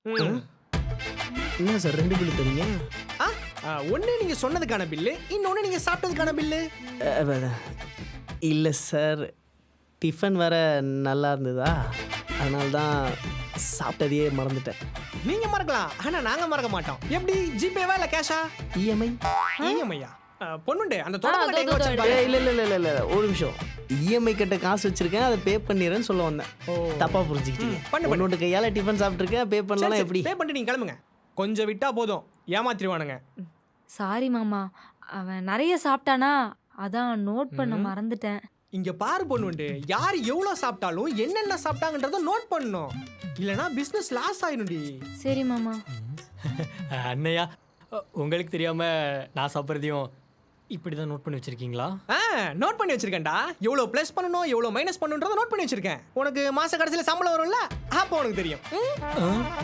என்ன sir 2 bill தரீங்க? ஒன்று நீங்கள் சொன்னதுக்கான பில்லு, இன்னொன்று நீங்கள் சாப்பிட்டதுக்கான பில்லு. இல்லை சார், டிஃபன் வேற நல்லா இருந்ததா, அதனால தான் சாப்பிட்டதையே மறந்துட்டேன். நீங்கள் மறக்கலாம், ஆனால் நாங்கள் மறக்க மாட்டோம். எப்படி, ஜிபேவா இல்லை கேஷா? இஎம்ஐ. இஎம்ஐயா? பொண்ணுண்டு அந்த தொடர்பு இல்லை இல்லை இல்லை இல்லை இல்லை ஒரு நிமிஷம். இஎம்ஐ கட்ட காசு வச்சிருக்கேன், அதை பே பண்ணிடுறேன்னு சொல்ல வந்தேன். தப்பா புரிஞ்சுக்கிட்டீங்க. பொண்ணோட கையால் டிஃபன் சாப்பிட்ருக்கேன், பே பண்ணலாம். எப்படி பே பண்ணிட்டு நீங்கள் கிளம்புங்க. கொஞ்சம் விட்டா போதும், ஏமாத்திடுவானுங்க. சாரி மாமா, அவன் நிறைய சாப்பிட்டானா, அதான் நோட் பண்ண மறந்துட்டேன். இங்க பாரு பொண்ணுண்டு, யார் எவ்வளவு சாப்பிட்டாலும் என்னென்ன சாப்பிட்டாங்கன்றத நோட் பண்ணணும், இல்லனா பிசினஸ் லாஸ் ஆயிடும்டி. சரி மாமா. அண்ணையா, உங்களுக்கு தெரியாம நான் சாப்பிட்றதையும் இப்படிதான் நோட் பண்ணி வச்சிருக்கீங்களா? நோட் பண்ணி வச்சிருக்கேன்டா. எவ்வளவு ப்ளஸ் பண்ணணும், எவ்வளவு மைனஸ் பண்ணணும்ன்றத நோட் பண்ணி வச்சிருக்கேன். உனக்கு மாச கடைசியில சம்பளம் வரும்ல, அப்போ உனக்கு தெரியும்.